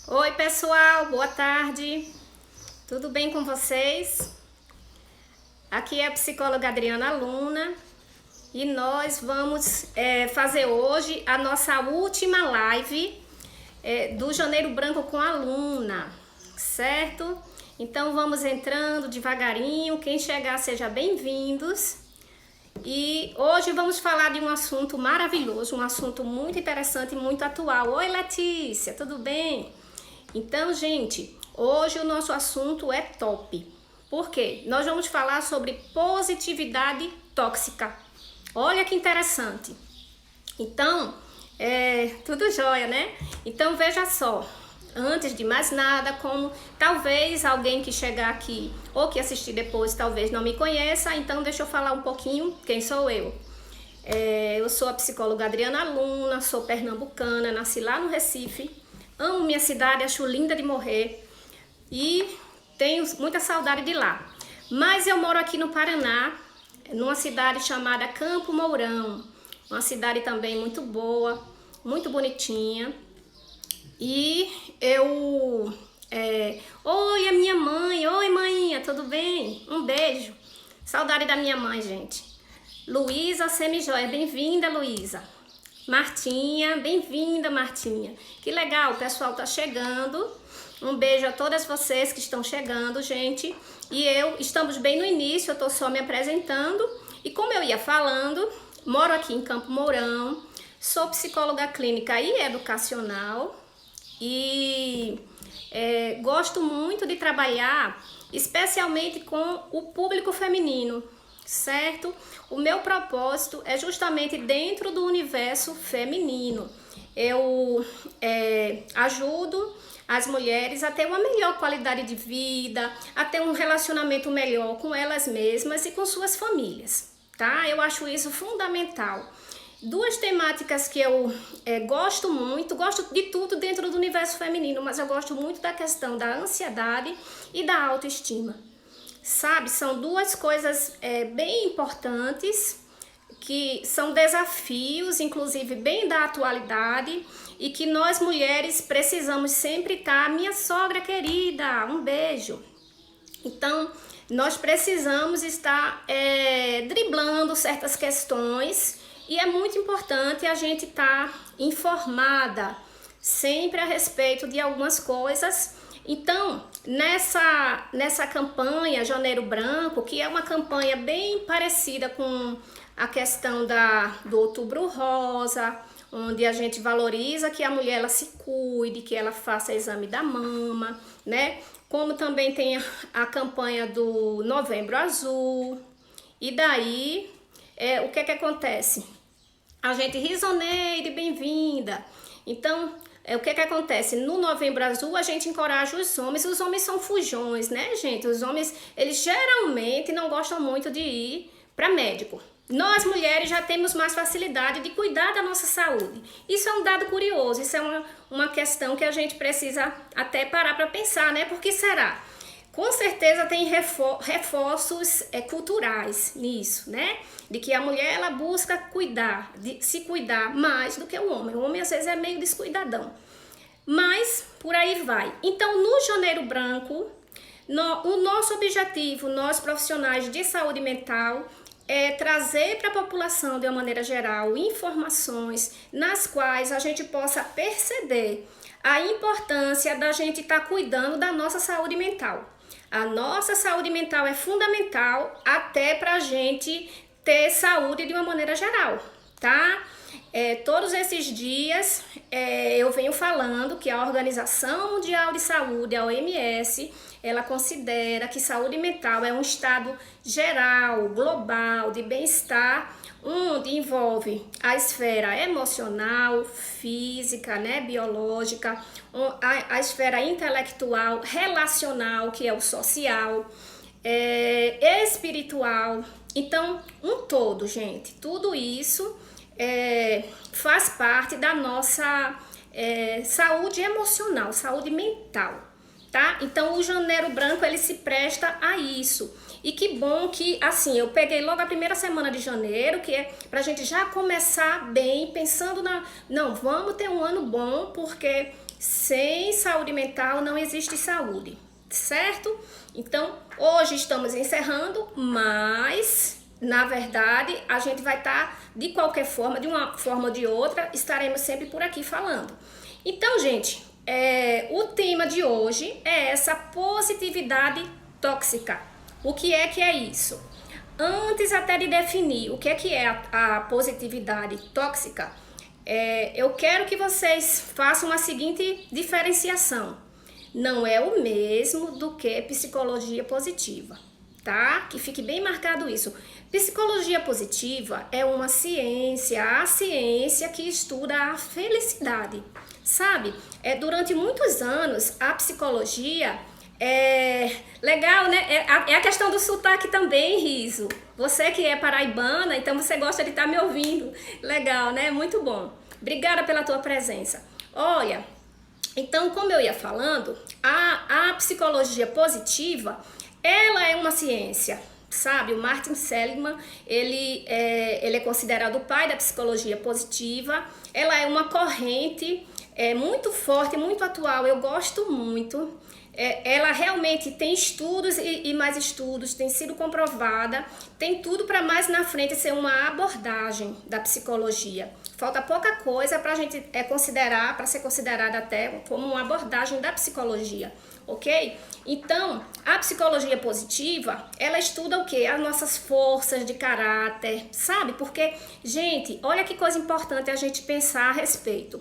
Oi, pessoal, boa tarde. Tudo bem com vocês? Aqui é a psicóloga Adriana Luna e nós vamos fazer hoje a nossa última live do Janeiro Branco com a Luna, certo? Então vamos entrando devagarinho, quem chegar seja bem-vindos. E hoje vamos falar de um assunto maravilhoso, um assunto muito interessante e muito atual. Oi, Letícia, tudo bem? Então, gente, hoje o nosso assunto é top. Por quê? Nós vamos falar sobre positividade tóxica. Olha que interessante. Então, tudo jóia, né? Então, veja só. Antes de mais nada, como talvez alguém que chegar aqui ou que assistir depois talvez não me conheça, então deixa eu falar um pouquinho quem sou eu. Eu sou a psicóloga Adriana Luna, sou pernambucana, nasci lá no Recife, amo minha cidade, acho linda de morrer e tenho muita saudade de lá. Mas eu moro aqui no Paraná, numa cidade chamada Campo Mourão, uma cidade também muito boa, muito bonitinha. E eu... Oi, a minha mãe. Oi, maninha, tudo bem? Um beijo. Saudade da minha mãe, gente. Luísa Semijóia, bem-vinda, Luísa. Martinha, bem-vinda, Martinha. Que legal, o pessoal tá chegando. Um beijo a todas vocês que estão chegando, gente. E estamos bem no início, eu tô só me apresentando. E como eu ia falando, moro aqui em Campo Mourão, sou psicóloga clínica e educacional. E gosto muito de trabalhar especialmente com o público feminino, certo? O meu propósito é justamente dentro do universo feminino. Eu ajudo as mulheres a ter uma melhor qualidade de vida, a ter um relacionamento melhor com elas mesmas e com suas famílias, tá? Eu acho isso fundamental. Duas temáticas que eu gosto muito, gosto de tudo dentro do universo feminino, mas eu gosto muito da questão da ansiedade e da autoestima. Sabe, são duas coisas bem importantes, que são desafios, inclusive bem da atualidade, e que nós mulheres precisamos sempre estar. Minha sogra querida, um beijo. Então, nós precisamos estar driblando certas questões. E é muito importante a gente estar informada sempre a respeito de algumas coisas. Então, nessa campanha Janeiro Branco, que é uma campanha bem parecida com a questão do Outubro Rosa, onde a gente valoriza que a mulher ela se cuide, que ela faça exame da mama, né? Como também tem a campanha do Novembro Azul. E daí, o que acontece? A gente risoneire, bem-vinda. Então, o que acontece? No Novembro Azul, a gente encoraja os homens são fujões, né, gente? Os homens, eles geralmente não gostam muito de ir para médico. Nós, mulheres, já temos mais facilidade de cuidar da nossa saúde. Isso é um dado curioso, isso é uma questão que a gente precisa até parar para pensar, né? Por que será? Com certeza tem reforços culturais nisso, né? De que a mulher ela busca se cuidar mais do que o homem. O homem às vezes é meio descuidadão. Mas por aí vai. Então, no Janeiro Branco, o nosso objetivo, nós profissionais de saúde mental, é trazer para a população de uma maneira geral informações nas quais a gente possa perceber a importância da gente estar cuidando da nossa saúde mental. A nossa saúde mental é fundamental até para a gente ter saúde de uma maneira geral, tá? Todos esses dias eu venho falando que a Organização Mundial de Saúde, a OMS, ela considera que saúde mental é um estado geral, global, de bem-estar, onde envolve a esfera emocional, física, né, biológica, a esfera intelectual, relacional, que é o social, espiritual. Então, um todo, gente, tudo isso faz parte da nossa saúde emocional, saúde mental, tá? Então, o Janeiro Branco, ele se presta a isso. E que bom que, assim, eu peguei logo a primeira semana de janeiro, que é pra gente já começar bem, pensando não, vamos ter um ano bom, porque Sem saúde mental não existe saúde, certo? Então, hoje estamos encerrando, mas, na verdade, a gente vai estar, de qualquer forma, de uma forma ou de outra, estaremos sempre por aqui falando. Então, gente, o tema de hoje é essa positividade tóxica. O que é isso? Antes até de definir o que é a positividade tóxica, eu quero que vocês façam a seguinte diferenciação. Não é o mesmo do que psicologia positiva, tá? Que fique bem marcado isso. Psicologia positiva é uma ciência, a ciência que estuda a felicidade, sabe? Durante muitos anos, a psicologia legal, né? É a questão do sotaque também, Riso. Você que é paraibana, então você gosta de estar me ouvindo. Legal, né? Muito bom. Obrigada pela tua presença. Olha, então, como eu ia falando, a psicologia positiva, ela é uma ciência, sabe? O Martin Seligman, ele é considerado o pai da psicologia positiva. Ela é uma corrente muito forte, muito atual. Eu gosto muito. Ela realmente tem estudos e mais estudos, tem sido comprovada, tem tudo para mais na frente ser uma abordagem da psicologia. Falta pouca coisa para a gente considerar, para ser considerada até como uma abordagem da psicologia, ok? Então, a psicologia positiva, ela estuda o quê? As nossas forças de caráter, sabe? Porque, gente, olha que coisa importante a gente pensar a respeito.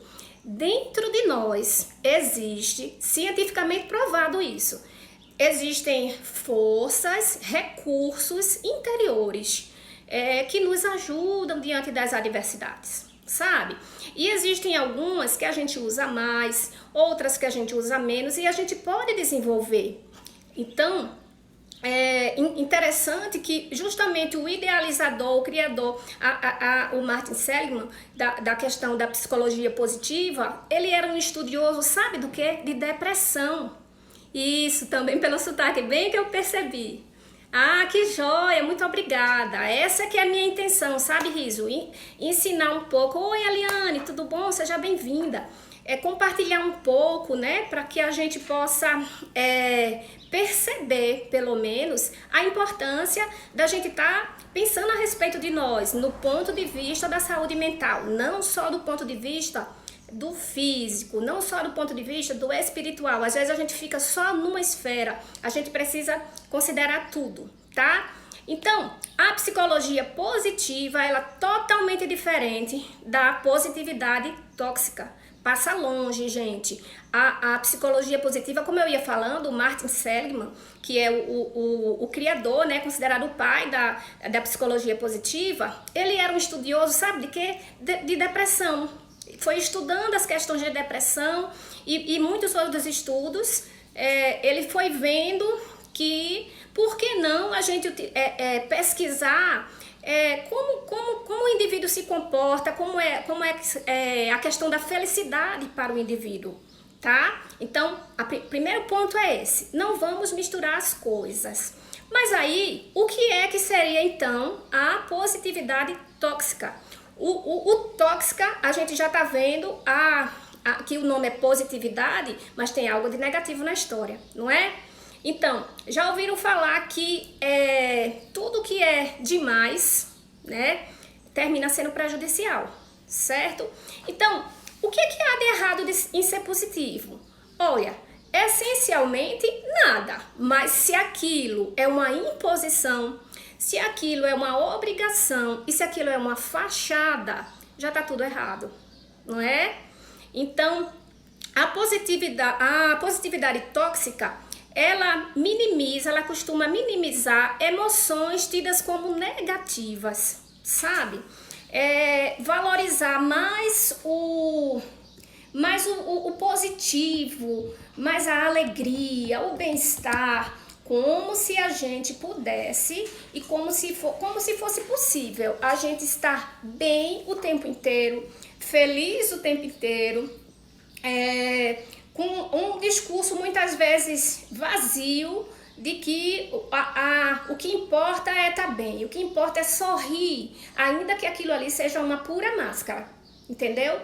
Dentro de nós existe, cientificamente provado isso, existem forças, recursos interiores que nos ajudam diante das adversidades, sabe? E existem algumas que a gente usa mais, outras que a gente usa menos e a gente pode desenvolver. Então, é interessante que justamente o idealizador, o criador, o Martin Seligman, da questão da psicologia positiva, ele era um estudioso, sabe do quê? De depressão. Isso, também pelo sotaque, bem que eu percebi. Ah, que joia, muito obrigada. Essa que é a minha intenção, sabe, Riso? Ensinar um pouco. Oi, Eliane, tudo bom? Seja bem-vinda. Compartilhar um pouco, né, para que a gente possa perceber, pelo menos, a importância da gente estar pensando a respeito de nós, no ponto de vista da saúde mental, não só do ponto de vista do físico, não só do ponto de vista do espiritual. Às vezes a gente fica só numa esfera, a gente precisa considerar tudo, tá? Então, a psicologia positiva, ela é totalmente diferente da positividade tóxica. Passa longe, gente. A psicologia positiva, como eu ia falando, o Martin Seligman, que é o criador, né, considerado o pai da psicologia positiva, ele era um estudioso, sabe de quê? De depressão. Foi estudando as questões de depressão e muitos outros estudos, ele foi vendo que, por que não a gente pesquisar como o indivíduo se comporta, como é a questão da felicidade para o indivíduo, tá? Então, primeiro ponto é esse, não vamos misturar as coisas. Mas aí, o que seria então a positividade tóxica? O tóxica, a gente já tá vendo que o nome é positividade, mas tem algo de negativo na história, não é? Então, já ouviram falar que tudo que é demais, né, termina sendo prejudicial, certo? Então, o que há de errado em ser positivo? Olha, essencialmente nada, mas se aquilo é uma imposição, se aquilo é uma obrigação e se aquilo é uma fachada, já tá tudo errado, não é? Então, a positividade tóxica, ela costuma minimizar emoções tidas como negativas, sabe? Valorizar mais o positivo, mais a alegria, o bem-estar, como se a gente pudesse e como se fosse possível a gente estar bem o tempo inteiro, feliz o tempo inteiro, com um discurso muitas vezes vazio de que o que importa é estar bem, o que importa é sorrir, ainda que aquilo ali seja uma pura máscara, entendeu?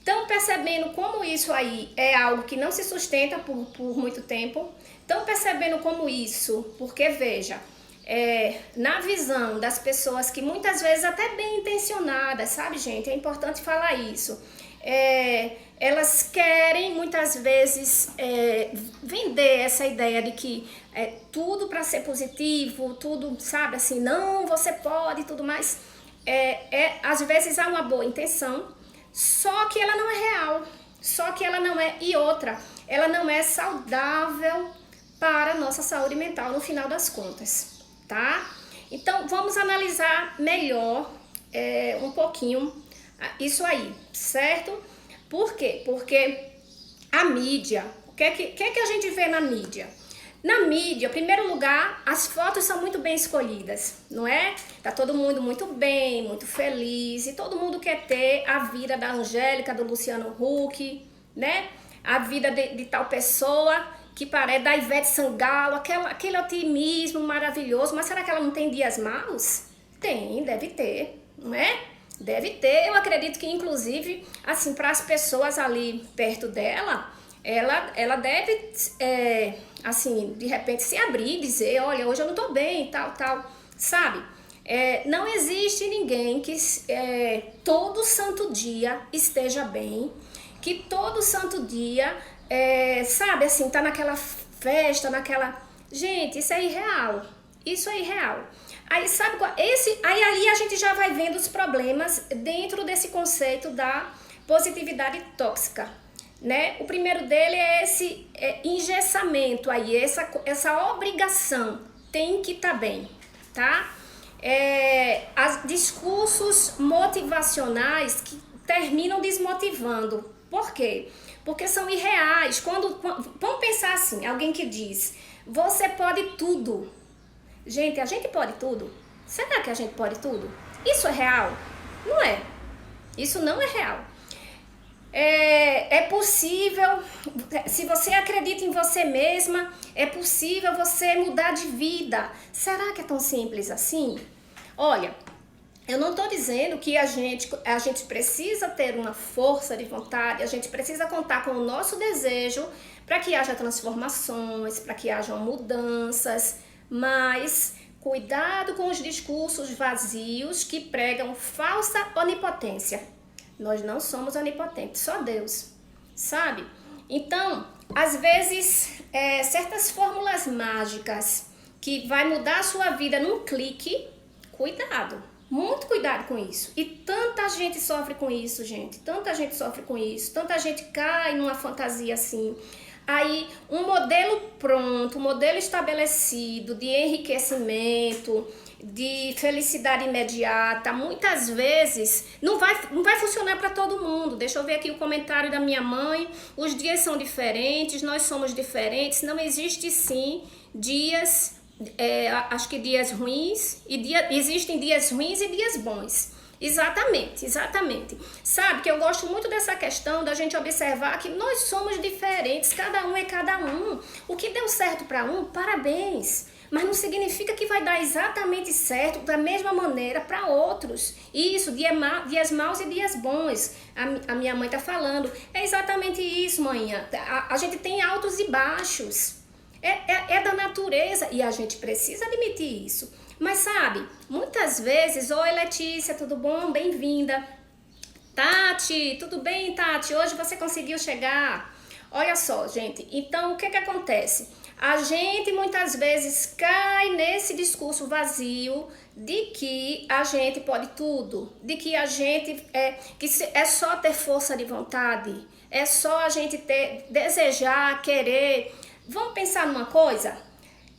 Estão percebendo como isso aí é algo que não se sustenta por muito tempo? Estão percebendo como isso, porque veja, na visão das pessoas que muitas vezes até bem intencionadas, sabe, gente? É importante falar isso. Elas querem muitas vezes vender essa ideia de que tudo para ser positivo, tudo, sabe, assim, não, você pode e tudo mais. Às vezes há uma boa intenção, só que ela não é real, só que ela não é, e outra, ela não é saudável para a nossa saúde mental no final das contas, tá? Então vamos analisar melhor um pouquinho isso aí, certo? Por quê? Porque a mídia, o que é que a gente vê na mídia? Na mídia, em primeiro lugar, as fotos são muito bem escolhidas, não é? Tá todo mundo muito bem, muito feliz, e todo mundo quer ter a vida da Angélica, do Luciano Huck, né? A vida de tal pessoa que parece da Ivete Sangalo, aquele otimismo maravilhoso, mas será que ela não tem dias maus? Tem, deve ter, não é? Deve ter, eu acredito que inclusive, assim, para as pessoas ali perto dela, ela deve, assim, de repente se abrir e dizer, olha, hoje eu não tô bem, tal, sabe? Não existe ninguém que todo santo dia esteja bem, que todo santo dia, sabe, assim, tá naquela festa, naquela... Gente, isso é irreal, isso é irreal. Aí, sabe qual? Aí ali a gente já vai vendo os problemas dentro desse conceito da positividade tóxica, né? O primeiro dele é esse engessamento aí, essa obrigação, tem que estar bem, tá? Discursos motivacionais que terminam desmotivando. Por quê? Porque são irreais. Vamos pensar assim, alguém que diz, você pode tudo. Gente, a gente pode tudo? Será que a gente pode tudo? Isso é real? Não é. Isso não é real. É possível, se você acredita em você mesma, é possível você mudar de vida. Será que é tão simples assim? Olha, eu não estou dizendo que a gente precisa ter uma força de vontade, a gente precisa contar com o nosso desejo para que haja transformações, para que hajam mudanças, mas cuidado com os discursos vazios que pregam falsa onipotência. Nós não somos onipotentes, só Deus, sabe? Então, às vezes, certas fórmulas mágicas que vai mudar a sua vida num clique, cuidado, muito cuidado com isso. E tanta gente sofre com isso, gente, tanta gente sofre com isso, tanta gente cai numa fantasia assim. Aí, um modelo pronto, um modelo estabelecido de enriquecimento, de felicidade imediata, muitas vezes não vai funcionar para todo mundo. Deixa eu ver aqui o comentário da minha mãe. Os dias são diferentes, nós somos diferentes. Não existe sim dias, acho que dias ruins, existem dias ruins e dias bons. Exatamente. Sabe que eu gosto muito dessa questão da gente observar que nós somos diferentes, cada um é cada um. O que deu certo para um, parabéns. Mas não significa que vai dar exatamente certo da mesma maneira para outros. Isso, dias maus e dias bons. A minha mãe tá falando. É exatamente isso, manhã. A gente tem altos e baixos. É da natureza e a gente precisa admitir isso. Mas sabe, muitas vezes, oi Letícia, tudo bom? Bem-vinda. Tati, tudo bem, Tati? Hoje você conseguiu chegar? Olha só, gente, então o que acontece? A gente muitas vezes cai nesse discurso vazio de que a gente pode tudo, de que a gente que é só ter força de vontade, é só a gente desejar, querer. Vamos pensar numa coisa?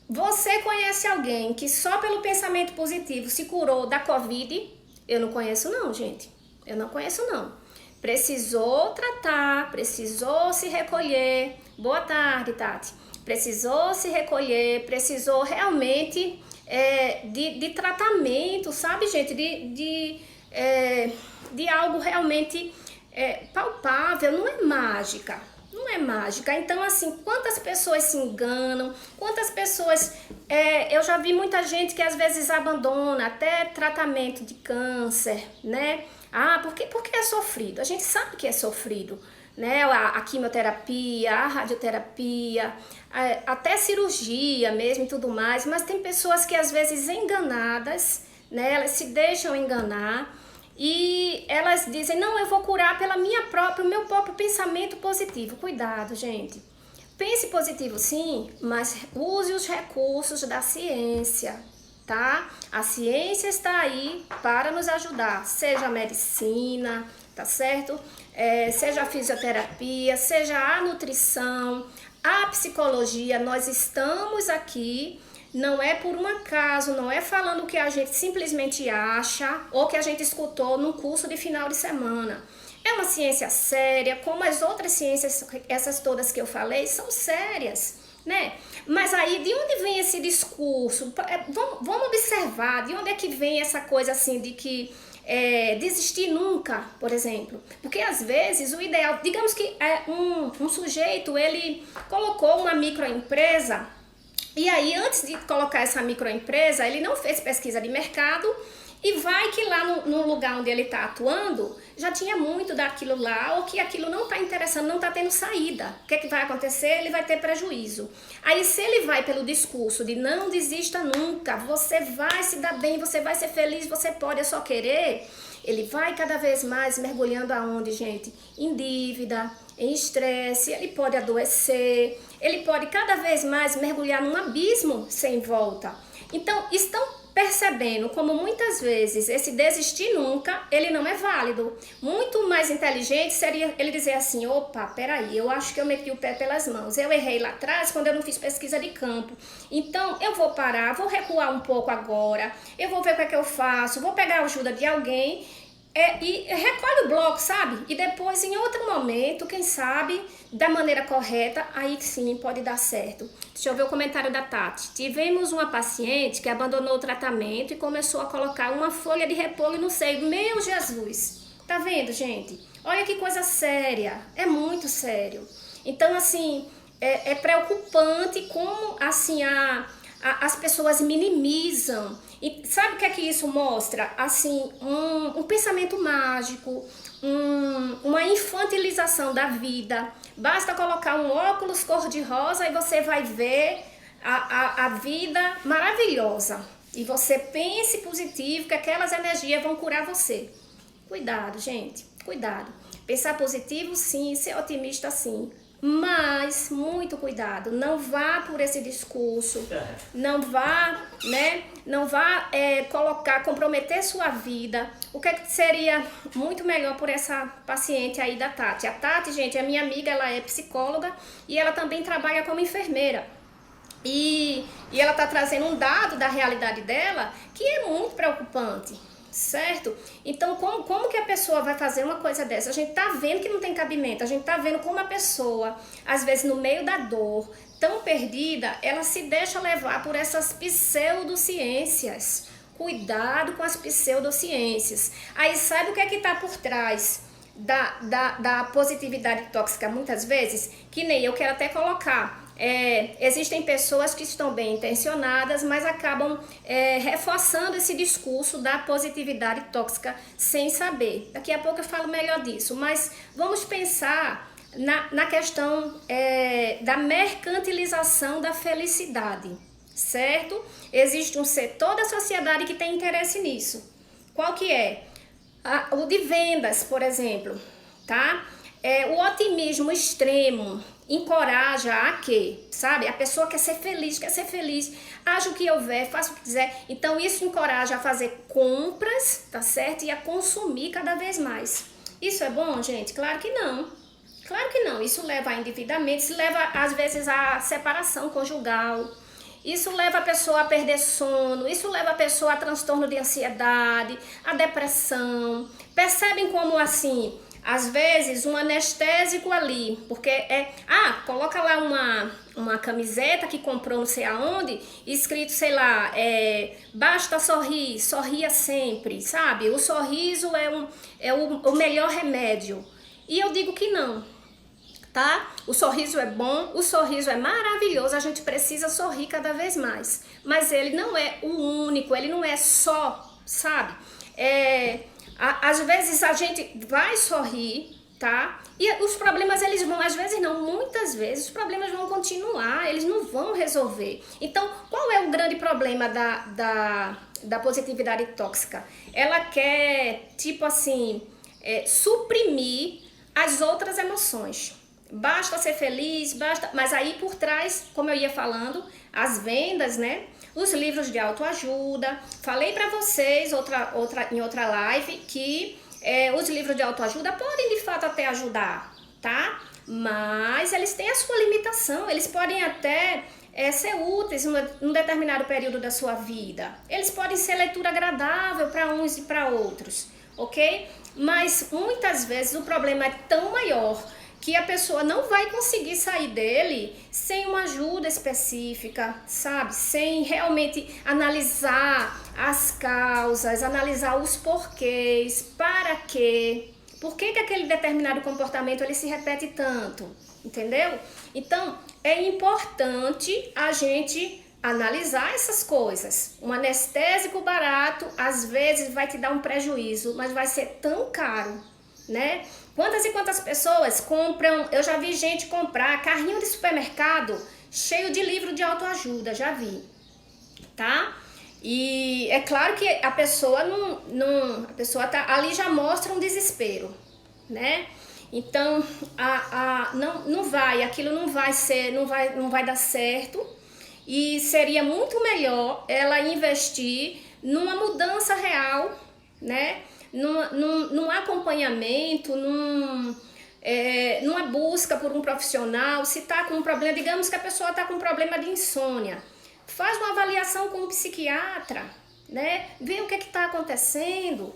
Você conhece alguém que só pelo pensamento positivo se curou da Covid? Eu não conheço não, gente. Eu não conheço não. Precisou tratar, precisou se recolher. Boa tarde, Tati. Precisou se recolher, precisou realmente de tratamento, sabe, gente? De algo realmente palpável, não é mágica. Não é mágica. Então, assim, quantas pessoas se enganam, quantas pessoas... eu já vi muita gente que às vezes abandona até tratamento de câncer, né? Ah, por que é sofrido? A gente sabe que é sofrido, né? A quimioterapia, a radioterapia, até cirurgia mesmo e tudo mais, mas tem pessoas que às vezes enganadas, né? Elas se deixam enganar e elas dizem, não, eu vou curar pela o meu próprio pensamento positivo. Cuidado, gente. Pense positivo sim, mas use os recursos da ciência, tá? A ciência está aí para nos ajudar, seja a medicina, tá certo? Seja a fisioterapia, seja a nutrição, a psicologia, nós estamos aqui, não é por um acaso, não é falando o que a gente simplesmente acha ou que a gente escutou num curso de final de semana. É uma ciência séria, como as outras ciências, essas todas que eu falei, são sérias, né? Mas aí, de onde vem esse discurso? Vamos observar, de onde é que vem essa coisa assim de que desistir nunca, por exemplo. Porque às vezes o ideal, digamos que um sujeito, ele colocou uma microempresa e aí antes de colocar essa microempresa, ele não fez pesquisa de mercado e vai que lá no lugar onde ele está atuando, já tinha muito daquilo lá, ou que aquilo não está interessando, não está tendo saída. O que é que vai acontecer? Ele vai ter prejuízo. Aí se ele vai pelo discurso de não desista nunca, você vai se dar bem, você vai ser feliz, você pode, é só querer, ele vai cada vez mais mergulhando aonde, gente? Em dívida, em estresse, ele pode adoecer, ele pode cada vez mais mergulhar num abismo sem volta. Então, estão percebendo como muitas vezes esse desistir nunca, ele não é válido. Muito mais inteligente seria ele dizer assim, opa, peraí, eu acho que eu meti o pé pelas mãos, eu errei lá atrás quando eu não fiz pesquisa de campo, então eu vou parar, vou recuar um pouco agora, eu vou ver o que é que eu faço, vou pegar a ajuda de alguém e recolhe o bloco, sabe? E depois, em outro momento, quem sabe, da maneira correta, aí sim pode dar certo. Deixa eu ver o comentário da Tati. Tivemos uma paciente que abandonou o tratamento e começou a colocar uma folha de repolho no seio. Meu Jesus! Tá vendo, gente? Olha que coisa séria. É muito sério. Então, assim, é preocupante como, assim, as pessoas minimizam. E sabe o que é que isso mostra? Assim, um pensamento mágico, uma infantilização da vida. Basta colocar um óculos cor-de-rosa e você vai ver a vida maravilhosa. E você pense positivo que aquelas energias vão curar você. Cuidado, gente, cuidado. Pensar positivo, sim, ser otimista, sim. Mas, muito cuidado, não vá por esse discurso, não vá, né, comprometer sua vida. O que seria muito melhor por essa paciente aí da Tati? A Tati, gente, é minha amiga, ela é psicóloga e ela também trabalha como enfermeira. E ela está trazendo um dado da realidade dela que é muito preocupante. Certo? Então, como que a pessoa vai fazer uma coisa dessa? A gente tá vendo que não tem cabimento, a gente tá vendo como a pessoa, às vezes no meio da dor, tão perdida, ela se deixa levar por essas pseudociências. Cuidado com as pseudociências. Aí sabe o que é que tá por trás da positividade tóxica muitas vezes? Que nem eu quero até colocar. Existem pessoas que estão bem intencionadas, mas acabam reforçando esse discurso da positividade tóxica sem saber. Daqui a pouco eu falo melhor disso, mas vamos pensar na questão da mercantilização da felicidade, certo? Existe um setor da sociedade que tem interesse nisso. Qual que é? O de vendas, por exemplo, tá? O otimismo extremo encoraja a quê? Sabe? A pessoa quer ser feliz, haja o que houver, faça o que quiser. Então isso encoraja a fazer compras, tá certo? E a consumir cada vez mais. Isso é bom, gente? Claro que não. Claro que não. Isso leva a endividamento, isso leva às vezes a separação conjugal. Isso leva a pessoa a perder sono, isso leva a pessoa a transtorno de ansiedade, a depressão. Percebem como assim? Às vezes um anestésico ali, porque coloca lá uma camiseta que comprou não sei aonde, escrito, sei lá, basta sorrir, sorria sempre, sabe? O sorriso é o melhor remédio. E eu digo que não, tá? O sorriso é bom, o sorriso é maravilhoso, a gente precisa sorrir cada vez mais. Mas ele não é o único, ele não é só, sabe? Às vezes a gente vai sorrir, tá? E os problemas, eles vão, às vezes não, muitas vezes, os problemas vão continuar, eles não vão resolver. Então, qual é o grande problema da positividade tóxica? Ela quer, tipo assim, suprimir as outras emoções. Basta ser feliz, basta... Mas aí por trás, como eu ia falando, as vendas, né? Os livros de autoajuda. Falei pra vocês em outra live que os livros de autoajuda podem de fato até ajudar, tá? Mas eles têm a sua limitação, eles podem até ser úteis num determinado período da sua vida. Eles podem ser leitura agradável para uns e para outros, ok? Mas muitas vezes o problema é tão maior que a pessoa não vai conseguir sair dele sem uma ajuda específica, sabe? Sem realmente analisar as causas, analisar os porquês, para quê, por que aquele determinado comportamento ele se repete tanto, entendeu? Então, é importante a gente analisar essas coisas. Um anestésico barato, às vezes, vai te dar um prejuízo, mas vai ser tão caro, né? Quantas e quantas pessoas compram, eu já vi gente comprar carrinho de supermercado cheio de livro de autoajuda, já vi, tá? E é claro que a pessoa a pessoa tá ali, já mostra um desespero, né? Então, aquilo não vai dar certo, e seria muito melhor ela investir numa mudança real, né? Num acompanhamento, numa busca por um profissional. Se está com um problema, digamos que a pessoa está com um problema de insônia, faz uma avaliação com um psiquiatra, né? Vê o que está acontecendo.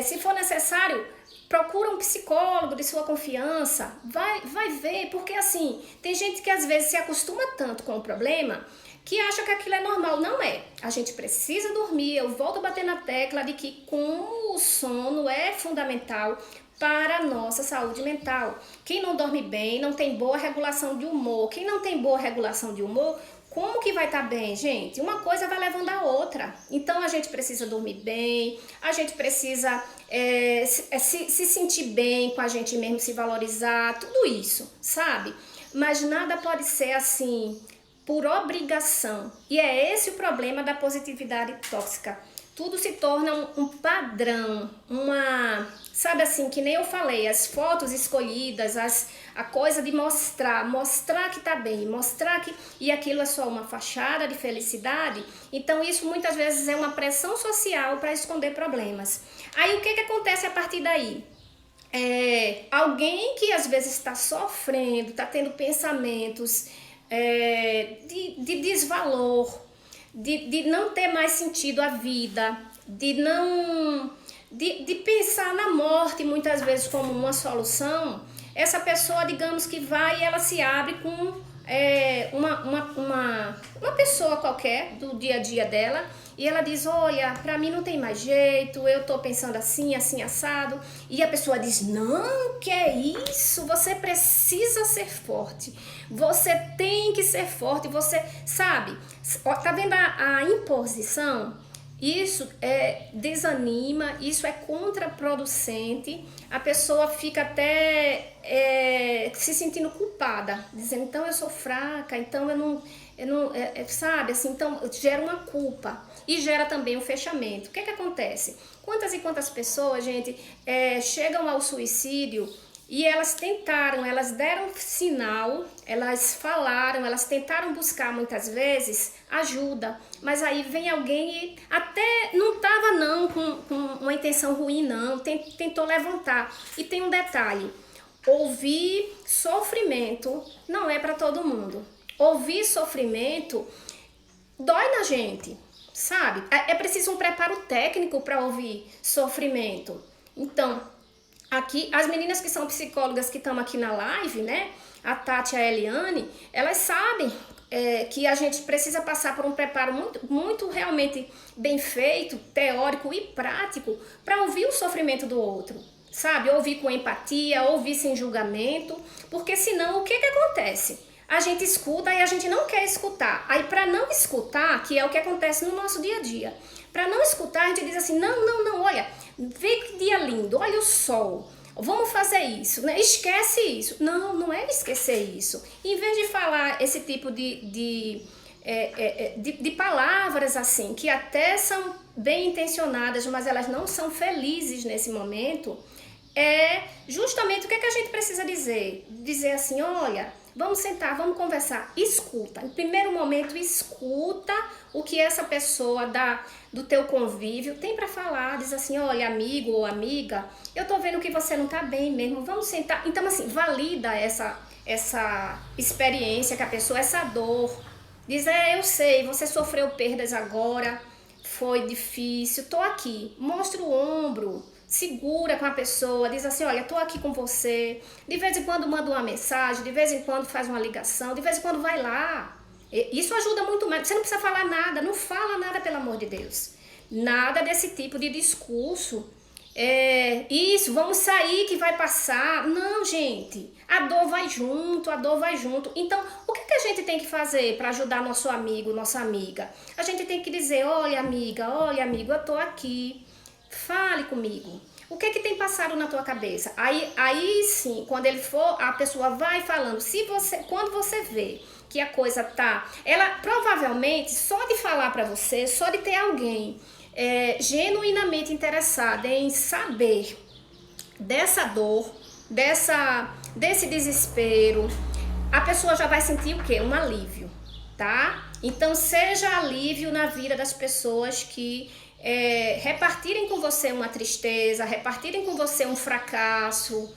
Se for necessário, procura um psicólogo de sua confiança, vai ver, porque assim, tem gente que às vezes se acostuma tanto com o problema que acha que aquilo é normal. Não é. A gente precisa dormir. Eu volto a bater na tecla de que como o sono é fundamental para a nossa saúde mental. Quem não dorme bem não tem boa regulação de humor. Quem não tem boa regulação de humor, como que vai estar bem, gente? Uma coisa vai levando a outra. Então a gente precisa dormir bem, a gente precisa se sentir bem com a gente mesmo, se valorizar, tudo isso, sabe? Mas nada pode ser assim por obrigação. E é esse o problema da positividade tóxica. Tudo se torna um padrão, sabe assim, que nem eu falei, as fotos escolhidas, a coisa de mostrar que tá bem, e aquilo é só uma fachada de felicidade. Então isso muitas vezes é uma pressão social para esconder problemas. Aí o que acontece a partir daí? Alguém que às vezes está sofrendo, está tendo pensamentos de desvalor, de não ter mais sentido a vida, de pensar na morte muitas vezes como uma solução. Essa pessoa, digamos que vai e ela se abre com uma pessoa qualquer do dia a dia dela, e ela diz: olha, pra mim não tem mais jeito, eu tô pensando assim, assim, assado. E a pessoa diz: não, que é isso, você precisa ser forte, você tem que ser forte, você sabe, tá vendo a imposição? Isso desanima, isso é contraproducente, a pessoa fica até se sentindo culpada, dizendo: então eu sou fraca, então eu não sabe, assim, então gera uma culpa e gera também um fechamento. O que acontece? Quantas e quantas pessoas, gente, chegam ao suicídio e elas deram sinal, elas falaram, elas tentaram buscar muitas vezes ajuda, mas aí vem alguém e até não estava não com uma intenção ruim, não, tentou levantar. E tem um detalhe: ouvir sofrimento não é para todo mundo. Ouvir sofrimento dói na gente, sabe? É preciso um preparo técnico para ouvir sofrimento. Então, aqui, as meninas que são psicólogas que estão aqui na live, né? A Tati e a Eliane, elas sabem que a gente precisa passar por um preparo muito, muito realmente bem feito, teórico e prático, para ouvir o sofrimento do outro, sabe? Ouvir com empatia, ouvir sem julgamento, porque senão o que acontece? a gente escuta e a gente não quer escutar. Aí para não escutar, que é o que acontece no nosso dia a dia, para não escutar a gente diz assim, não, olha, vê que dia lindo, olha o sol, vamos fazer isso, né? Esquece isso. Não é esquecer isso. Em vez de falar esse tipo de palavras assim, que até são bem intencionadas, mas elas não são felizes nesse momento, é justamente o que a gente precisa dizer. Dizer assim, olha, vamos sentar, vamos conversar. Escuta. Em primeiro momento, escuta o que essa pessoa do teu convívio tem para falar. Diz assim, olha, amigo ou amiga, eu tô vendo que você não tá bem mesmo, vamos sentar. Então, assim, valida essa experiência que a pessoa, essa dor. Diz, eu sei, você sofreu perdas agora, foi difícil, tô aqui. Mostra o ombro, segura com a pessoa, diz assim, olha, tô aqui com você. De vez em quando manda uma mensagem, de vez em quando faz uma ligação, de vez em quando vai lá. Isso ajuda muito mais. Você não precisa falar nada, não fala nada, pelo amor de Deus. Nada desse tipo de discurso. Isso, vamos sair que vai passar. Não, gente, a dor vai junto, a dor vai junto. Então, o que a gente tem que fazer para ajudar nosso amigo, nossa amiga? A gente tem que dizer, olha amiga, olha amigo, eu tô aqui, fale comigo. O que tem passado na tua cabeça? Aí sim, quando ele for, a pessoa vai falando. Quando você vê que a coisa tá, ela provavelmente, só de falar para você, só de ter alguém genuinamente interessada em saber dessa dor, desse desespero, a pessoa já vai sentir o quê? Um alívio, tá? Então seja alívio na vida das pessoas que repartirem com você uma tristeza, repartirem com você um fracasso,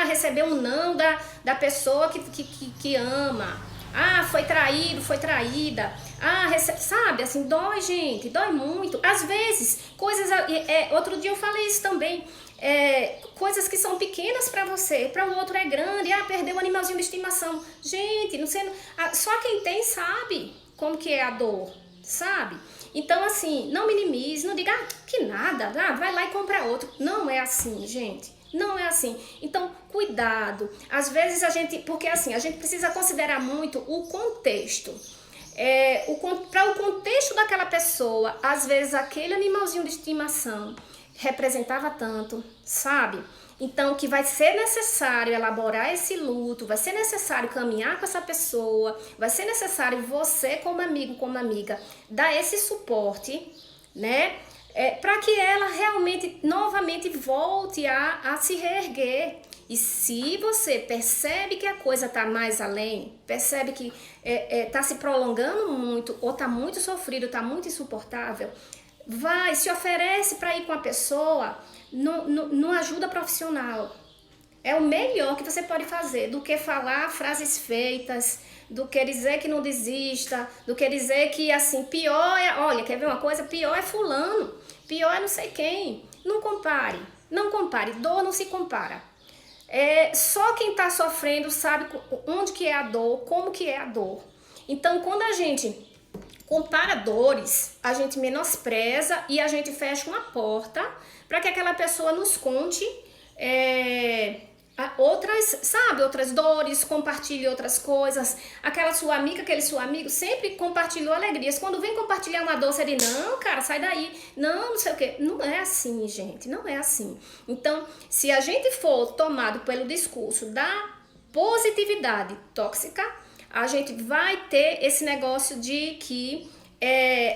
receber um não da pessoa que ama. Foi traído, foi traída. Sabe, assim, dói, gente, dói muito. Às vezes, coisas... outro dia eu falei isso também. Coisas que são pequenas pra você, para o outro é grande. Perdeu um animalzinho de estimação. Gente, não sei, só quem tem sabe como que é a dor, sabe? Então, assim, não minimize, não diga, que nada, vai lá e compra outro. Não é assim, gente. Não é assim. Então, cuidado. Às vezes porque assim, a gente precisa considerar muito o contexto. Para o contexto daquela pessoa, às vezes aquele animalzinho de estimação representava tanto, sabe? Então, que vai ser necessário elaborar esse luto, vai ser necessário caminhar com essa pessoa, vai ser necessário você, como amigo, como amiga, dar esse suporte, né? Para que ela realmente, novamente, volte a se reerguer. E se você percebe que a coisa está mais além, percebe que está se prolongando muito, ou está muito sofrido, está muito insuportável, se oferece para ir com a pessoa numa ajuda profissional. É o melhor que você pode fazer do que falar frases feitas, do que dizer que não desista, do que dizer que assim, pior olha, quer ver uma coisa? Pior é fulano, pior é não sei quem. Não compare, dor não se compara. Só quem está sofrendo sabe onde que é a dor, como que é a dor. Então, quando a gente compara dores, a gente menospreza e a gente fecha uma porta para que aquela pessoa nos conte outras dores, compartilhe outras coisas. Aquela sua amiga, aquele seu amigo sempre compartilhou alegrias. Quando vem compartilhar uma dor, você diz, não, cara, sai daí. Não sei o quê. Não é assim, gente, não é assim. Então, se a gente for tomado pelo discurso da positividade tóxica, a gente vai ter esse negócio de que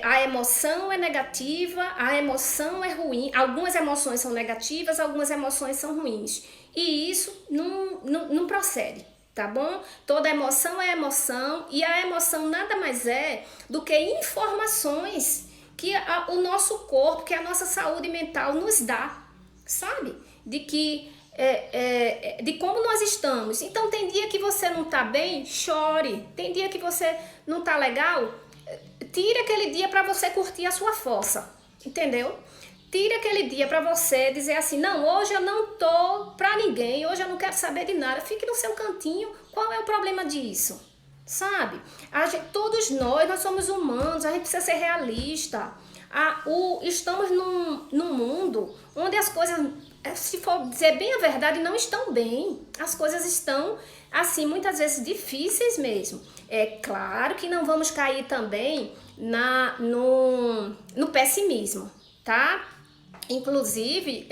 a emoção é negativa, a emoção é ruim. Algumas emoções são negativas, algumas emoções são ruins. E isso não procede, tá bom? Toda emoção é emoção e a emoção nada mais é do que informações que o nosso corpo, que a nossa saúde mental nos dá, sabe? De como nós estamos. Então tem dia que você não tá bem, chore. Tem dia que você não tá legal, tire aquele dia para você curtir a sua fossa, entendeu? Tire aquele dia para você dizer assim, não, hoje eu não tô pra ninguém, hoje eu não quero saber de nada. Fique no seu cantinho. Qual é o problema disso? Sabe? Todos nós somos humanos, a gente precisa ser realista. Estamos num mundo onde as coisas, se for dizer bem a verdade, não estão bem. As coisas estão, assim, muitas vezes difíceis mesmo. É claro que não vamos cair também no pessimismo, tá? Inclusive,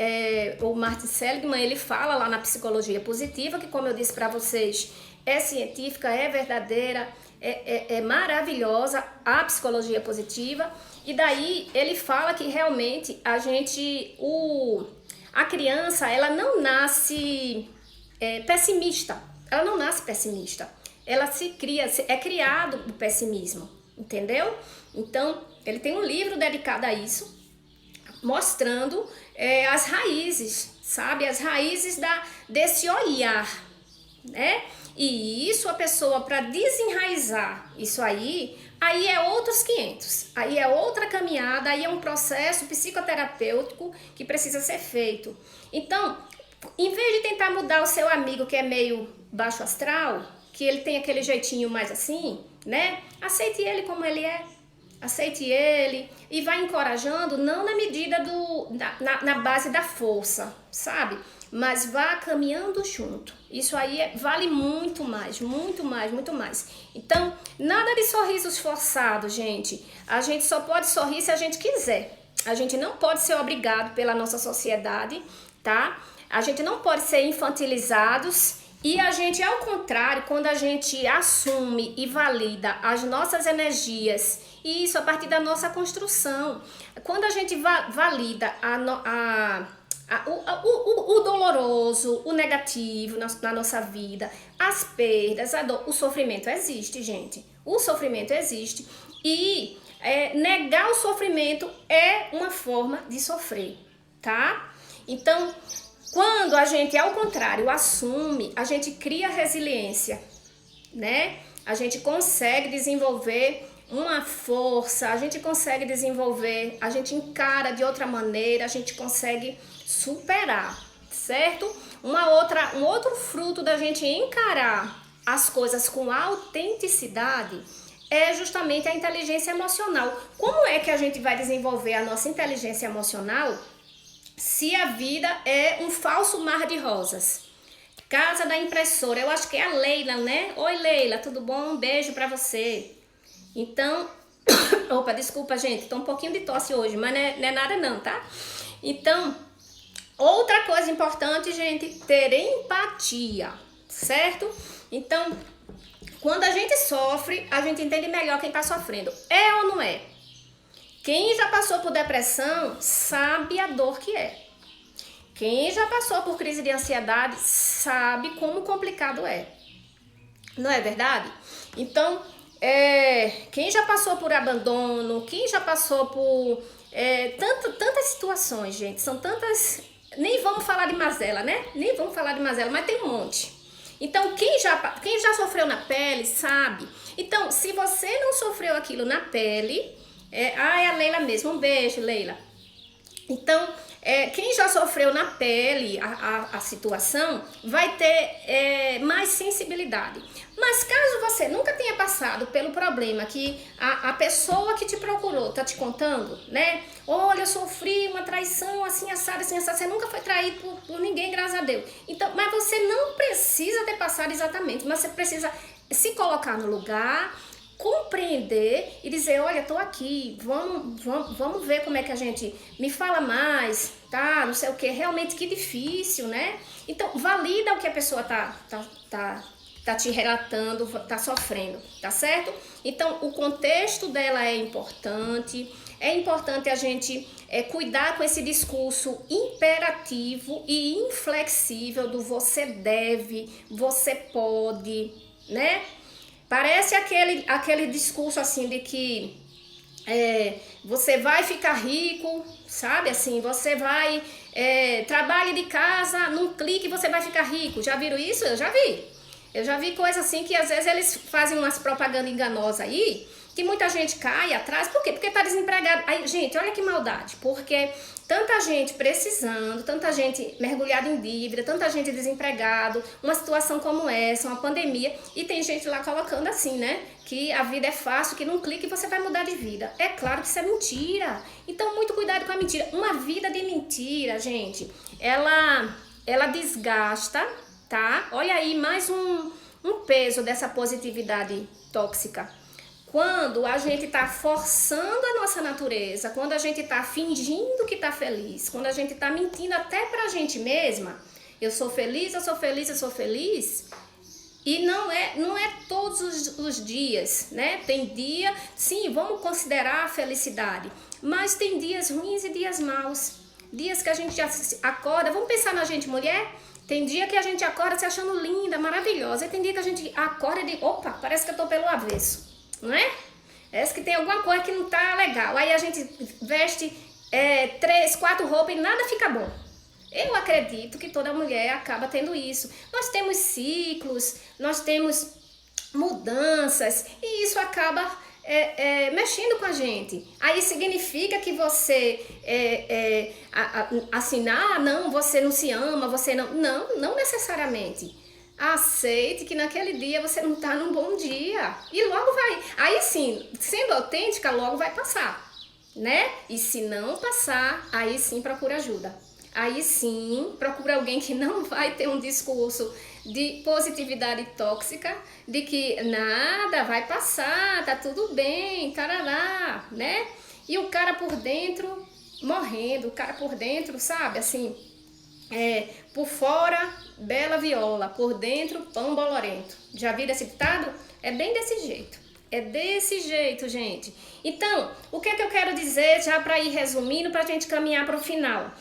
o Martin Seligman, ele fala lá na Psicologia Positiva, que, como eu disse para vocês, é científica, é verdadeira, é maravilhosa a psicologia positiva. E daí ele fala que realmente a criança, ela não nasce pessimista. Ela não nasce pessimista. Ela é criado o pessimismo, entendeu? Então, ele tem um livro dedicado a isso, mostrando as raízes, sabe? As raízes desse olhar, né? E isso, a pessoa, para desenraizar isso aí é outros 500. Aí é outra caminhada, aí é um processo psicoterapêutico que precisa ser feito. Então, em vez de tentar mudar o seu amigo que é meio baixo astral, que ele tem aquele jeitinho mais assim, né? Aceite ele como ele é. Aceite ele e vai encorajando, não na medida na base da força, sabe? Mas vá caminhando junto. Isso aí vale muito mais, muito mais, muito mais. Então, nada de sorrisos forçados, gente. A gente só pode sorrir se a gente quiser. A gente não pode ser obrigado pela nossa sociedade, tá? A gente não pode ser infantilizados. E a gente, ao contrário, quando a gente assume e valida as nossas energias, e isso a partir da nossa construção, quando a gente valida o doloroso, o negativo na nossa vida, as perdas, a dor, o sofrimento existe, gente. O sofrimento existe e negar o sofrimento é uma forma de sofrer, tá? Então, quando a gente, ao contrário, assume, a gente cria resiliência, né? A gente consegue desenvolver uma força, a gente consegue desenvolver, a gente encara de outra maneira, a gente consegue superar, certo? Um outro fruto da gente encarar as coisas com autenticidade é justamente a inteligência emocional. Como é que a gente vai desenvolver a nossa inteligência emocional se a vida é um falso mar de rosas? Casa da impressora, eu acho que é a Leila, né? Oi, Leila, tudo bom? Um beijo pra você. Então, opa, desculpa, gente, tô um pouquinho de tosse hoje, mas não é nada não, tá? Então, outra coisa importante, gente, ter empatia, certo? Então, quando a gente sofre, a gente entende melhor quem tá sofrendo. É ou não é? Quem já passou por depressão sabe a dor que é. Quem já passou por crise de ansiedade sabe como complicado é. Não é verdade? Então, quem já passou por abandono, quem já passou por tantas situações, gente, são tantas, nem vamos falar de mazela, né? Nem vamos falar de mazela, mas tem um monte. Então, quem já sofreu na pele sabe. Então, se você não sofreu aquilo na pele, é a Leila mesmo, um beijo, Leila. Então, quem já sofreu na pele a situação vai ter mais sensibilidade. Mas caso você nunca tenha passado pelo problema que a pessoa que te procurou tá te contando, né? Olha, eu sofri uma traição assim, assada, você nunca foi traído por ninguém, graças a Deus. Então, mas você não precisa ter passado exatamente, mas você precisa se colocar no lugar, compreender e dizer, olha, tô aqui, vamos ver como é que a gente me fala mais, tá? Não sei o que, realmente que difícil, né? Então, valida o que a pessoa tá te relatando, tá sofrendo, tá certo? Então, o contexto dela é importante a gente cuidar com esse discurso imperativo e inflexível do você deve, você pode, né? Parece aquele discurso assim de que você vai ficar rico, sabe? Assim, você vai, trabalhe de casa, num clique você vai ficar rico. Já viram isso? Eu já vi. Eu já vi coisa assim que às vezes eles fazem umas propagandas enganosas aí, que muita gente cai atrás. Por quê? Porque tá desempregado. Aí, gente, olha que maldade. Porque tanta gente precisando, tanta gente mergulhada em dívida, tanta gente desempregado, uma situação como essa, uma pandemia, e tem gente lá colocando assim, né? Que a vida é fácil, que num clique você vai mudar de vida. É claro que isso é mentira. Então, muito cuidado com a mentira. Uma vida de mentira, gente, ela desgasta, tá? Olha aí, mais um peso dessa positividade tóxica. Quando a gente tá forçando a nossa natureza, quando a gente tá fingindo que tá feliz, quando a gente tá mentindo até pra gente mesma, eu sou feliz, eu sou feliz, eu sou feliz, e não é todos os dias, né? Tem dia, sim, vamos considerar a felicidade, mas tem dias ruins e dias maus, dias que a gente já acorda, vamos pensar na gente mulher, tem dia que a gente acorda se achando linda, maravilhosa, e tem dia que a gente acorda e diz, opa, parece que eu tô pelo avesso. Não é? Parece que tem alguma coisa que não tá legal. Aí a gente veste 3, 4 roupas e nada fica bom. Eu acredito que toda mulher acaba tendo isso. Nós temos ciclos, nós temos mudanças e isso acaba mexendo com a gente. Aí significa que você assim, não, você não se ama, você não. Não necessariamente. Aceite que naquele dia você não tá num bom dia. E logo vai. Aí sim, sendo autêntica, logo vai passar, né? E se não passar, aí sim procura ajuda. Aí sim, procura alguém que não vai ter um discurso de positividade tóxica, de que nada, vai passar, tá tudo bem, tarará, né? E o cara por dentro morrendo, o cara por dentro, sabe, assim... por fora, bela viola, por dentro, pão bolorento. Já viram esse ditado? É bem desse jeito. É desse jeito, gente. Então, o que é que eu quero dizer, já para ir resumindo, para a gente caminhar para o final?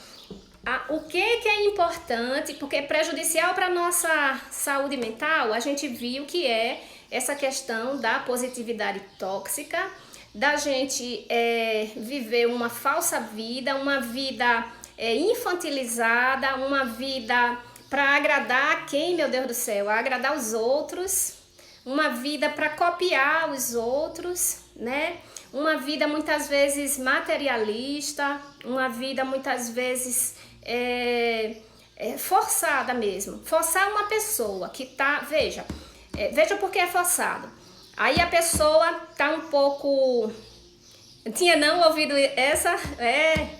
O que é importante, porque é prejudicial para a nossa saúde mental, a gente viu que é essa questão da positividade tóxica, da gente viver uma falsa vida, uma vida... infantilizada, uma vida para agradar quem, meu Deus do céu? Agradar os outros, uma vida para copiar os outros, né? Uma vida muitas vezes materialista, uma vida muitas vezes forçada mesmo. Forçar uma pessoa que tá, veja porque é forçado. Aí a pessoa tá um pouco... Tinha não ouvido essa?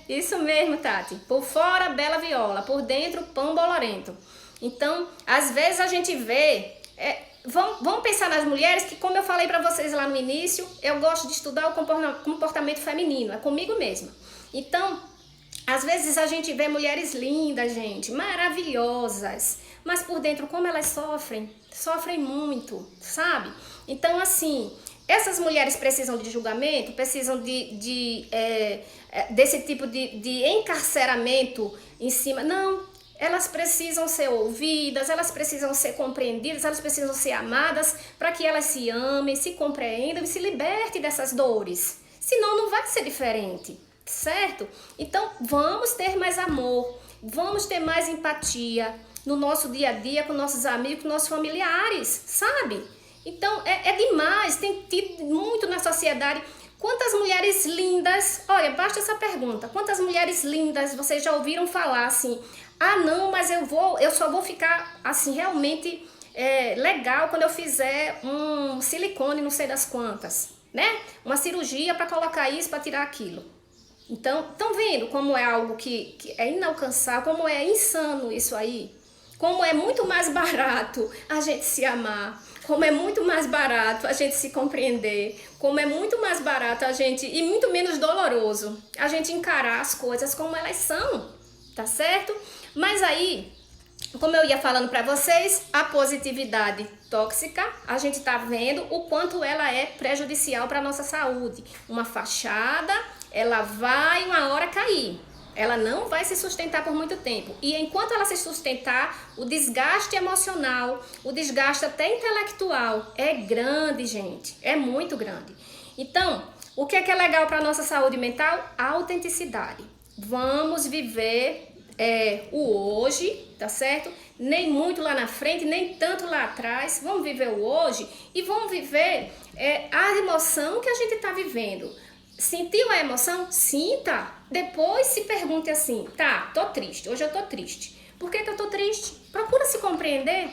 Isso mesmo, Tati. Por fora, bela viola. Por dentro, pão bolorento. Então, às vezes a gente vê... vamos pensar nas mulheres que, como eu falei para vocês lá no início, eu gosto de estudar o comportamento feminino. É comigo mesma. Então, às vezes a gente vê mulheres lindas, gente, maravilhosas. Mas por dentro, como elas sofrem? Sofrem muito, sabe? Então, assim... Essas mulheres precisam de julgamento, precisam desse tipo de encarceramento em cima. Não, elas precisam ser ouvidas, elas precisam ser compreendidas, elas precisam ser amadas para que elas se amem, se compreendam e se libertem dessas dores. Senão não vai ser diferente, certo? Então vamos ter mais amor, vamos ter mais empatia no nosso dia a dia com nossos amigos, com nossos familiares, sabe? Então, é demais, tem tido muito na sociedade. Quantas mulheres lindas, olha, basta essa pergunta, quantas mulheres lindas vocês já ouviram falar assim, não, mas eu só vou ficar assim, realmente legal quando eu fizer um silicone, não sei das quantas, né? Uma cirurgia para colocar isso, para tirar aquilo. Então, estão vendo como é algo que é inalcançável, como é insano isso aí? Como é muito mais barato a gente se amar, como é muito mais barato a gente se compreender, como é muito mais barato a gente, e muito menos doloroso, a gente encarar as coisas como elas são, tá certo? Mas aí, como eu ia falando para vocês, a positividade tóxica, a gente tá vendo o quanto ela é prejudicial para nossa saúde. Uma fachada, ela vai uma hora cair. Ela não vai se sustentar por muito tempo. E enquanto ela se sustentar, o desgaste emocional, o desgaste até intelectual é grande, gente. É muito grande. Então, o que é legal para a nossa saúde mental? A autenticidade. Vamos viver o hoje, tá certo? Nem muito lá na frente, nem tanto lá atrás. Vamos viver o hoje e vamos viver a emoção que a gente tá vivendo. Sentiu a emoção? Sinta. Depois se pergunte assim, tá, tô triste, hoje eu tô triste. Por que eu tô triste? Procura se compreender.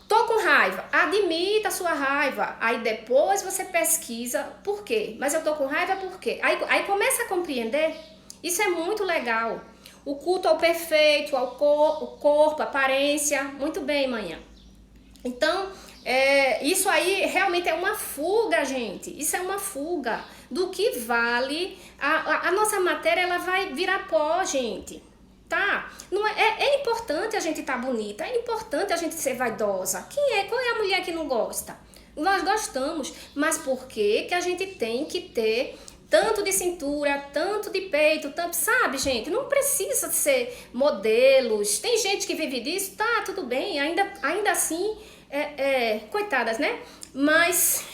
Tô com raiva, admita a sua raiva. Aí depois você pesquisa por quê. Mas eu tô com raiva por quê? Aí começa a compreender. Isso é muito legal. O culto ao perfeito, ao corpo, aparência. Muito bem, manhã. Então, isso aí realmente é uma fuga, gente. Isso é uma fuga do que vale. A nossa matéria, ela vai virar pó, gente. Tá? Não é importante a gente estar bonita, é importante a gente ser vaidosa. Qual é a mulher que não gosta? Nós gostamos, mas por que a gente tem que ter tanto de cintura, tanto de peito, tanto, sabe, gente? Não precisa ser modelos. Tem gente que vive disso, tá, tudo bem, ainda assim, coitadas, né? Mas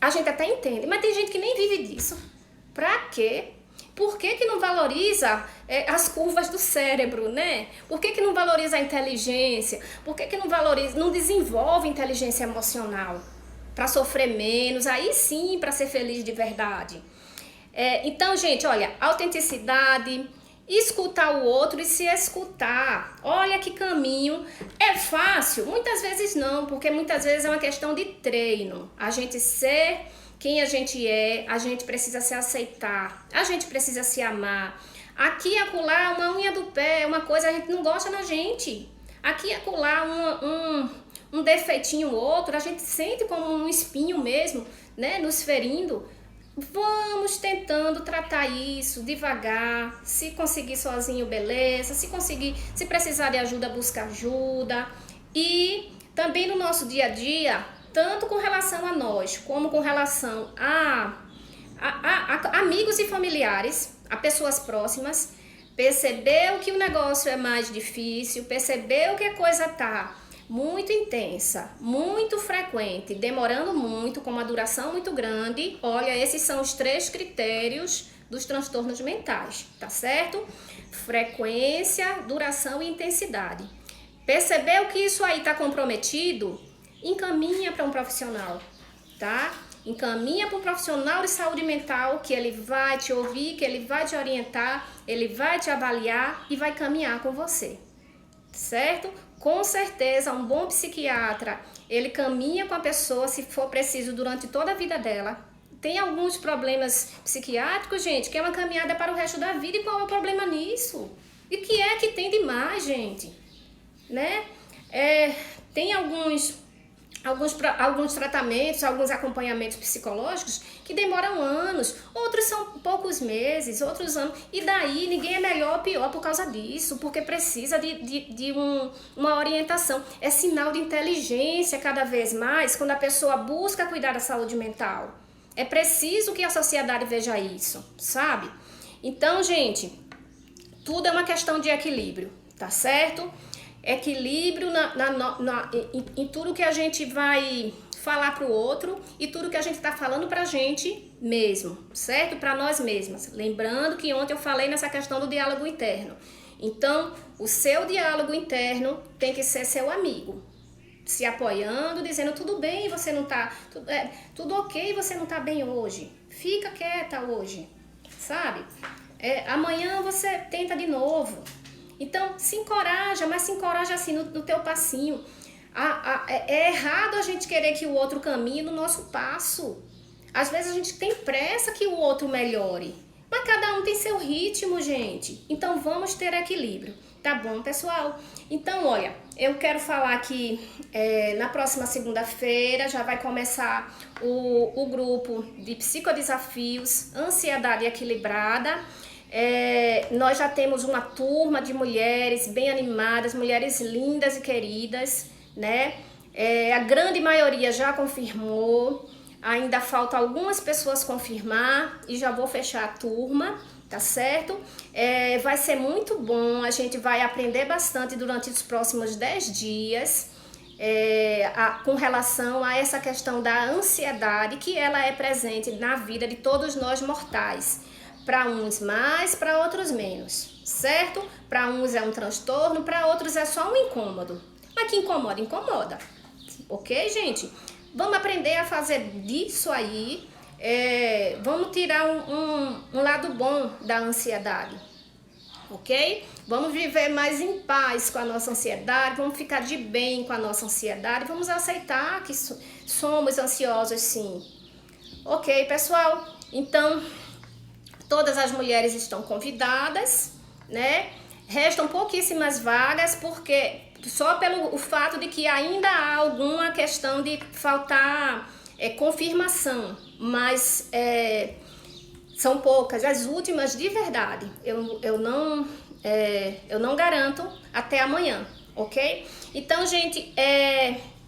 a gente até entende, mas tem gente que nem vive disso. Pra quê? Por que não valoriza as curvas do cérebro, né? Por que não valoriza a inteligência? Por que não valoriza, não desenvolve inteligência emocional? Para sofrer menos, aí sim para ser feliz de verdade. Então, gente, olha, autenticidade, escutar o outro e se escutar. Olha que caminho. É fácil? Muitas vezes não, porque muitas vezes é uma questão de treino. A gente ser quem a gente é, a gente precisa se aceitar, a gente precisa se amar. Aqui e acolá, uma unha do pé, uma coisa a gente não gosta na gente. Aqui e acolá, um defeitinho ou outro, a gente sente como um espinho mesmo, né, nos ferindo. Vamos tentando tratar isso devagar, se conseguir sozinho, beleza, se precisar de ajuda, busca ajuda. E também no nosso dia a dia, tanto com relação a nós, como com relação a amigos e familiares, a pessoas próximas, percebeu que o negócio é mais difícil, percebeu que a coisa tá muito intensa, muito frequente, demorando muito, com uma duração muito grande. Olha, esses são os 3 critérios dos transtornos mentais, tá certo? Frequência, duração e intensidade. Percebeu que isso aí tá comprometido? Encaminha para um profissional, tá? Encaminha para um profissional de saúde mental, que ele vai te ouvir, que ele vai te orientar, ele vai te avaliar e vai caminhar com você, certo? Com certeza, um bom psiquiatra, ele caminha com a pessoa, se for preciso, durante toda a vida dela. Tem alguns problemas psiquiátricos, gente, que é uma caminhada para o resto da vida. E qual é o problema nisso? E o que é que tem de mais, gente? Né? Tem alguns tratamentos, alguns acompanhamentos psicológicos que demoram anos, outros são poucos meses, outros anos, e daí ninguém é melhor ou pior por causa disso, porque precisa de uma orientação. É sinal de inteligência cada vez mais quando a pessoa busca cuidar da saúde mental. É preciso que a sociedade veja isso, sabe? Então, gente, tudo é uma questão de equilíbrio, tá certo? Equilíbrio em tudo que a gente vai falar para o outro e tudo que a gente está falando para a gente mesmo, certo? Para nós mesmas. Lembrando que ontem eu falei nessa questão do diálogo interno. Então, o seu diálogo interno tem que ser seu amigo, se apoiando, dizendo tudo bem, você não tá, tudo ok, você não tá bem hoje. Fica quieta hoje, sabe? Amanhã você tenta de novo. Então, se encoraja, mas se encoraja assim no teu passinho. É errado a gente querer que o outro caminhe no nosso passo. Às vezes a gente tem pressa que o outro melhore. Mas cada um tem seu ritmo, gente. Então, vamos ter equilíbrio. Tá bom, pessoal? Então, olha, eu quero falar que na próxima segunda-feira já vai começar o grupo de psicodesafios, ansiedade equilibrada. Nós já temos uma turma de mulheres bem animadas, mulheres lindas e queridas, né? A grande maioria já confirmou, ainda falta algumas pessoas confirmar e já vou fechar a turma, tá certo? Vai ser muito bom, a gente vai aprender bastante durante os próximos 10 dias com relação a essa questão da ansiedade, que ela é presente na vida de todos nós mortais. Para uns mais, para outros menos, certo? Para uns é um transtorno, para outros é só um incômodo. Mas que incomoda, incomoda. Ok, gente? Vamos aprender a fazer disso aí. Vamos tirar um lado bom da ansiedade. Ok? Vamos viver mais em paz com a nossa ansiedade, vamos ficar de bem com a nossa ansiedade, vamos aceitar que somos ansiosos sim. Ok, pessoal? Então, todas as mulheres estão convidadas, né? Restam pouquíssimas vagas, porque só pelo o fato de que ainda há alguma questão de faltar confirmação, mas são poucas, as últimas de verdade. Eu não garanto até amanhã, ok? Então, gente,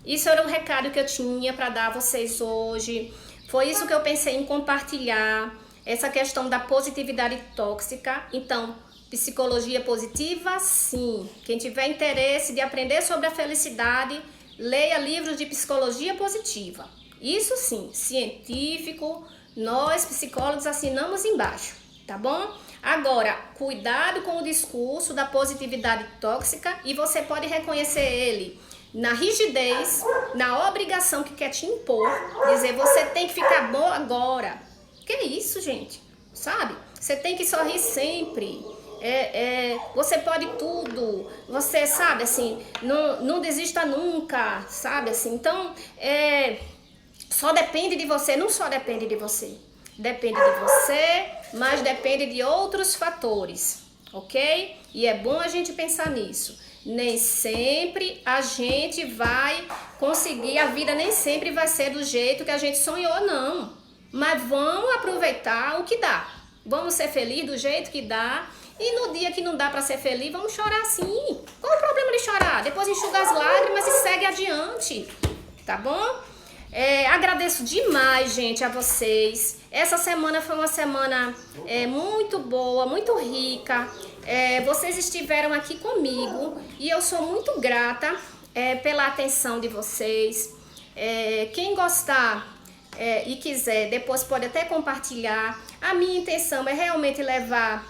isso era o recado que eu tinha para dar a vocês hoje. Foi isso que eu pensei em compartilhar, essa questão da positividade tóxica. Então, psicologia positiva, sim. Quem tiver interesse de aprender sobre a felicidade, leia livros de psicologia positiva. Isso sim, científico. Nós, psicólogos, assinamos embaixo, tá bom? Agora, cuidado com o discurso da positividade tóxica e você pode reconhecer ele na rigidez, na obrigação que quer te impor, dizer você tem que ficar bom agora. Que isso, gente? Sabe? Você tem que sorrir sempre. Você pode tudo. Você, sabe, assim, não desista nunca, sabe, assim. Então, só depende de você, não só depende de você. Depende de você, mas depende de outros fatores, ok? E é bom a gente pensar nisso. Nem sempre a gente vai conseguir, a vida nem sempre vai ser do jeito que a gente sonhou, não. Mas vamos aproveitar o que dá. Vamos ser felizes do jeito que dá. E no dia que não dá pra ser feliz, vamos chorar sim. Qual o problema de chorar? Depois enxuga as lágrimas e segue adiante, tá bom? Agradeço demais, gente, a vocês. Essa semana foi uma semana muito boa, muito rica. Vocês estiveram aqui comigo e eu sou muito grata pela atenção de vocês. Quem gostar e quiser, depois pode até compartilhar. A minha intenção é realmente levar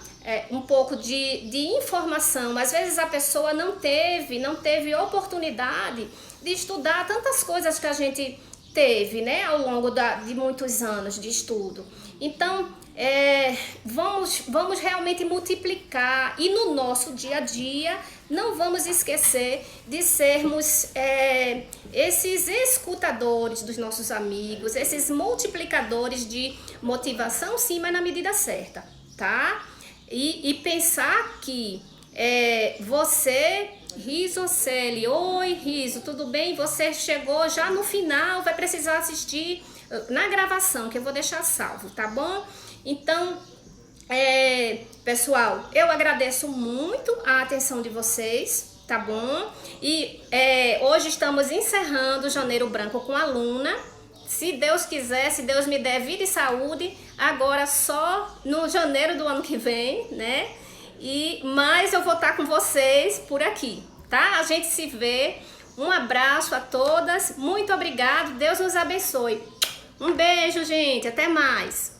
um pouco de informação. Às vezes a pessoa não teve oportunidade de estudar tantas coisas que a gente teve, né, ao longo de muitos anos de estudo. Então, vamos realmente multiplicar e no nosso dia a dia não vamos esquecer de sermos esses escutadores dos nossos amigos, esses multiplicadores de motivação, sim, mas na medida certa, tá? E pensar que você... Riso Celi, oi Riso, tudo bem? Você chegou já no final, vai precisar assistir na gravação, que eu vou deixar salvo, tá bom? Então, pessoal, eu agradeço muito a atenção de vocês, tá bom? E hoje estamos encerrando o Janeiro Branco com a Luna. Se Deus quiser, se Deus me der vida e saúde, agora só no janeiro do ano que vem, né? Mas eu vou estar com vocês por aqui, tá? A gente se vê. Um abraço a todas. Muito obrigado. Deus nos abençoe. Um beijo, gente. Até mais.